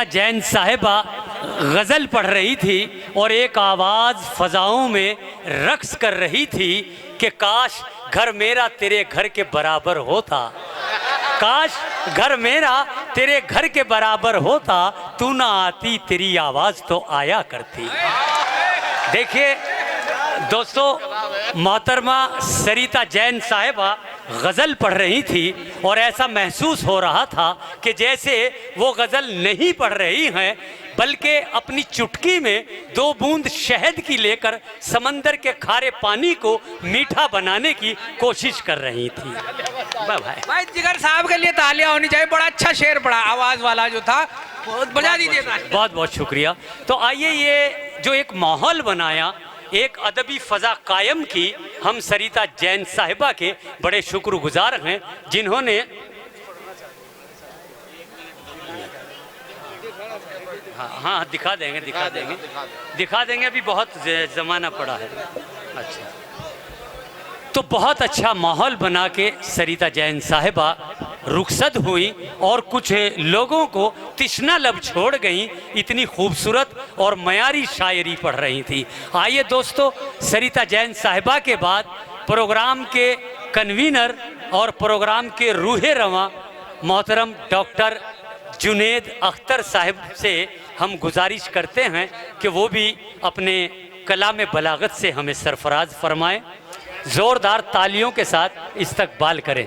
सरिता जैन साहिबा गज़ल पढ़ रही थी और एक आवाज़ फ़ज़ाओं में रक्स कर रही थी कि काश घर मेरा तेरे घर के बराबर होता, काश घर मेरा तेरे घर के बराबर होता, तू ना आती तेरी आवाज़ तो आया करती। देखिए दोस्तों, मोहतरमा सरिता जैन साहिबा गज़ल पढ़ रही थी और ऐसा महसूस हो रहा था कि जैसे वो गज़ल नहीं पढ़ रही हैं बल्कि अपनी चुटकी में 2 बूंद शहद की लेकर समंदर के खारे पानी को मीठा बनाने की कोशिश कर रही थी। भाई जिगर साहब के लिए तालियां होनी चाहिए, बड़ा अच्छा शेर पढ़ा, आवाज वाला जो था बहुत बजा दीजिए। बहुत बहुत शुक्रिया। तो आइए ये जो एक माहौल बनाया, एक अदबी फ़ज़ा कायम की, हम सरिता जैन साहिबा के बड़े शुक्रगुजार हैं जिन्होंने हाँ दिखा देंगे अभी बहुत ज़माना पड़ा है। अच्छा, तो बहुत अच्छा माहौल बना के सरिता जैन साहिबा रुखसत हुई और कुछ लोगों को तिश्ना लब छोड़ गई। इतनी खूबसूरत और मयारी शायरी पढ़ रही थी। आइए दोस्तों, सरिता जैन साहिबा के बाद प्रोग्राम के कन्वीनर और प्रोग्राम के रूहे रवां मोहतरम डॉक्टर जुनेद अख्तर साहब से हम गुजारिश करते हैं कि वो भी अपने कलाम बलागत से हमें सरफराज फरमाएं। ज़ोरदार तालियों के साथ इस्तकबाल करें।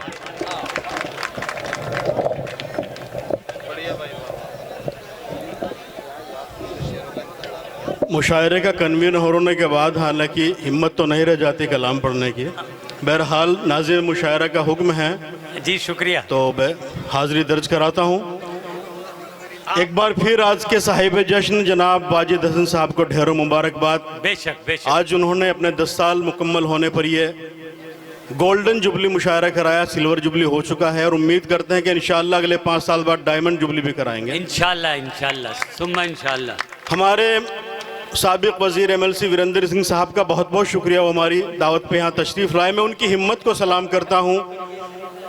मुशायरे का कन्वीनर होने के बाद हालांकि हिम्मत तो नहीं रह जाती कलाम पढ़ने की, बहरहाल नाज़िम मुशायरा का हुक्म है। जी शुक्रिया। तो मैं हाज़िरी दर्ज कराता हूँ। एक बार फिर आज के साहिब जश्न जनाब वाजिद हसन साहब को ढेरों मुबारकबाद। बेशक बेशक। आज उन्होंने अपने 10 साल मुकम्मल होने पर ये गोल्डन जुबली मुशायरा कराया, सिल्वर जुबली हो चुका है और उम्मीद करते हैं कि इंशाअल्लाह अगले 5 साल बाद डायमंड जुबली भी कराएंगे इंशाअल्लाह सुम्मा इंशाअल्लाह। हमारे साबिक वज़ीर MLC वीरेंद्र सिंह साहब का बहुत बहुत शुक्रिया, वो हमारी दावत पे यहाँ तशरीफ़ लाए। मैं उनकी हिम्मत को सलाम करता हूँ।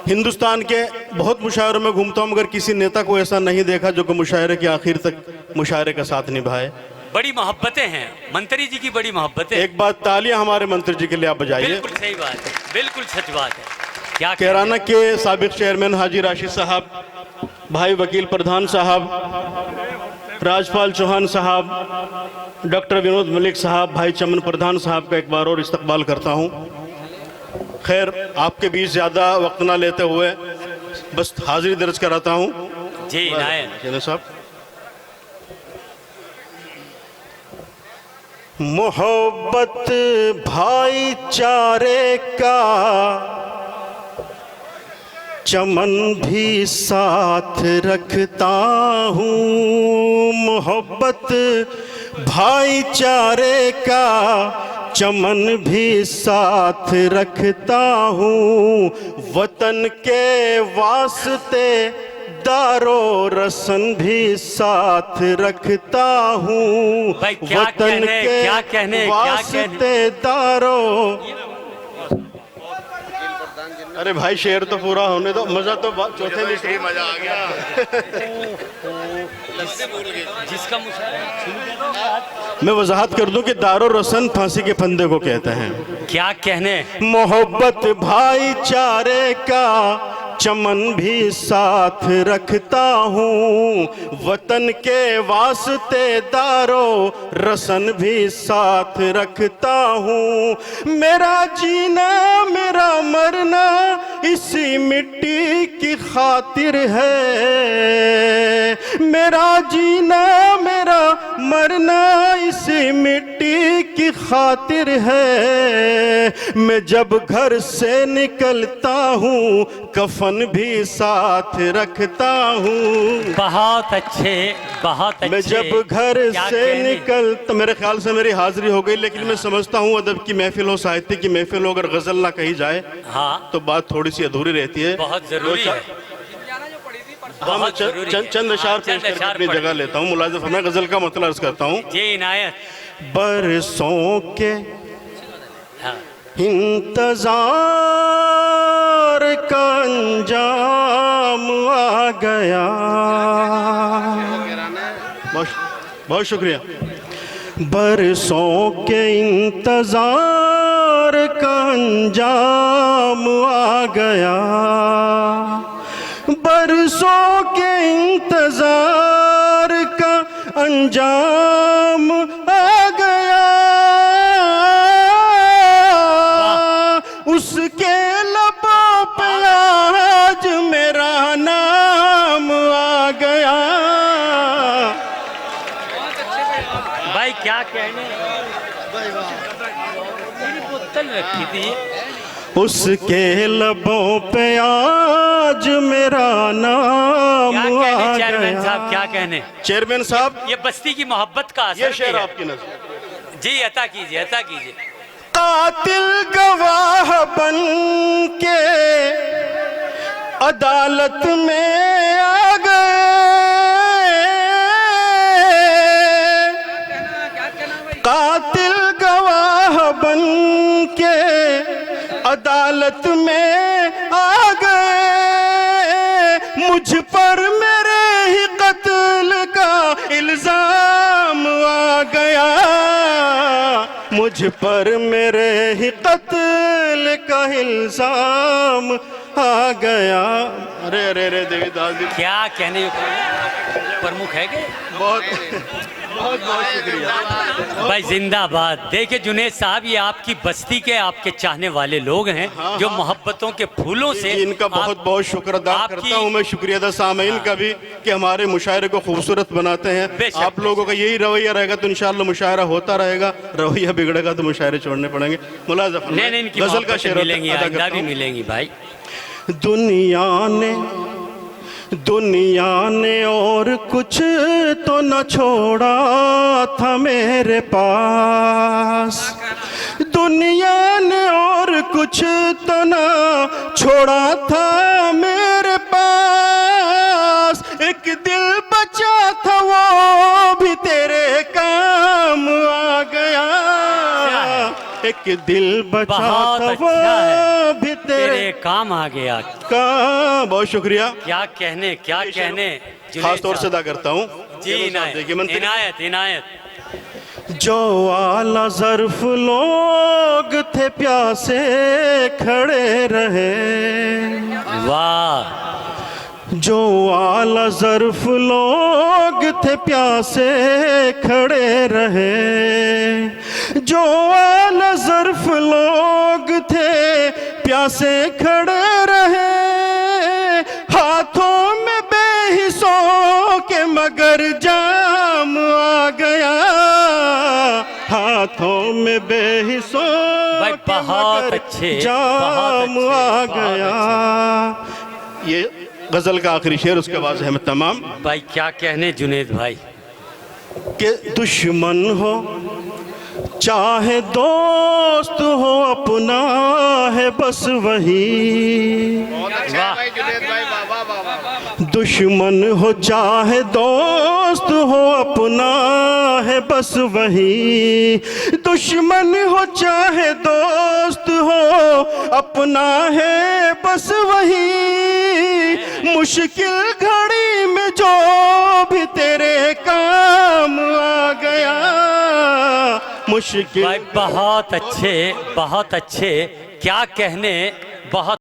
हिंदुस्तान के बहुत मुशायरों में घूमता हूँ मगर किसी नेता को ऐसा नहीं देखा जो कि मुशायरे के आखिर तक मुशायरे का साथ निभाए। बड़ी मोहब्बतें हैं मंत्री जी की, बड़ी मोहब्बतें। एक बात तालियां हमारे मंत्री जी के लिए आप बजाइए। बिल्कुल सही बात है, बिल्कुल सच बात है। क्या कैराना के साबिक चेयरमैन हाजी राशिद साहब, भाई वकील प्रधान साहब, राजपाल चौहान साहब, डॉक्टर विनोद मलिक साहब, भाई चमन प्रधान साहब का एक बार और इस्तकबाल करता हूँ। खैर आपके बीच ज़्यादा वक्त ना लेते हुए बस हाजिरी दर्ज कराता हूँ। जी नायन साहब, मोहब्बत भाईचारे का चमन भी साथ रखता हूँ, मोहब्बत भाईचारे का चमन भी साथ रखता हूँ, वतन के वास्ते दारो रसन भी साथ रखता हूँ, वतन के वास्ते दारो। अरे भाई शेर तो पूरा होने दो, मजा तो चौथे में से मजा आ गया। जिसका मैं वजाहत कर दूं कि दारो रसन फांसी के फंदे को कहते हैं। क्या कहने, मोहब्बत भाईचारे का चमन भी साथ रखता हूँ, वतन के वास्ते दारो रसन भी साथ रखता हूँ। मेरा जीना मेरा मरना इसी मिट्टी की खातिर है, मेरा जीना मेरा मरना इसी मिट्टी की खातिर है। मैं जब घर से निकलता हूँ कफन भी साथ रखता हूँ। बहुत अच्छे, बहुत अच्छे। मैं जब घर से निकलता, मेरे ख्याल से मेरी हाजिरी हो गई, लेकिन मैं समझता हूँ अदब की महफिल हो, साहित्य की महफिल हो, अगर गजल ना कही जाए हाँ तो बात थोड़ी सी अधूरी रहती है। बहुत जरूरी है। हाँ मैं चंद अशार पेश करके अपनी जगह लेता हूँ। मुलाज़िम मैं गजल का मतलब अर्ज करता हूँ। जी इनायत। बरसों के हाँ। इंतजार का अंजाम आ गया, बहुत शुक्रिया। बरसों के इंतजार का अंजाम आ गया, बरसों के इंतजार का अंजाम आ गया, उसके लबों पे आज मेरा नाम आ गया। भाई क्या कहने, मेरी बोतल रखी थी। उसके लबों पे आज मेरा नाम क्या आ कहने चेयरमैन गया। साहब, क्या कहने? चेयरमैन साहब, ये बस्ती की मोहब्बत का असर ये भी शेर है। आपकी नजर। जी अता कीजिए, अता कीजिए। कातिल गवाह बन के अदालत में आ गए, कातिल गवाह बन के अदालत में आ गए, मुझ पर मेरे ही कत्ल का इल्जाम आ गया, मुझ पर मेरे ही कत्ल का इल्जाम आ गया। अरे अरे अरे देवीदास जी, क्या कहने, प्रमुख है के? बहुत बहुत बहुत शुक्रिया भाई जिंदाबाद। देखिए जुनेद साहब, ये आपकी बस्ती के आपके चाहने वाले लोग हैं, जो मोहब्बतों के फूलों से जी, इनका बहुत बहुत शुक्र अदा करता हूँ मैं। शुक्रिया अदा सामीन का भी कि हमारे मुशायरे को खूबसूरत बनाते हैं। बेशक, आप लोगों का यही रवैया रहेगा तो इंशाअल्लाह मुशायरा होता रहेगा, रवैया बिगड़ेगा तो मुशायरे छोड़ने पड़ेंगे। मुलाज़ा फरमाएं। नहीं, इनकी गजल का मोहब्बतें शेर मिलेंगी, अदा आइंदा करता भी हूं। मिलेंगी भाई। दुनिया ने और कुछ तो न छोड़ा था मेरे पास, दुनिया ने और कुछ तो न छोड़ा था मेरे पास, एक दिल बचा था वो भी तेरे काम आ गया, एक दिल बचा बहुत था वो अच्छा है, भी तेरे काम आ गया। का बहुत शुक्रिया। क्या कहने, क्या कहने। खास तौर से अदा करता हूँ। जी देखिए इनायत, इनायत, इनायत। जो आला ज़र्फ लोग थे प्यासे खड़े रहे, वाह। जो आला ज़र्फ लोग थे प्यासे खड़े रहे, जो आला ज़र्फ लोग थे प्यासे खड़े रहे, हाथों में बेहिस्सों के मगर जाम आ गया, हाथों में बेहिस्सों भाई के बहुत मगर अच्छे, जाम बहुत आ अच्छे, गया। ये गजल का आखिरी शेर, उसके बाद है तमाम। भाई क्या कहने जुनेद भाई। कि दुश्मन हो चाहे दोस्त हो, अपना है बस वही, वाह। दुश्मन हो चाहे दोस्त हो, अपना है बस वही, दुश्मन हो चाहे दोस्त हो, अपना है बस वही, मुश्किल घड़ी में जो भी तेरे काम आ गया, मुश्किल। भाई बहुत अच्छे, बहुत अच्छे। क्या कहने, बहुत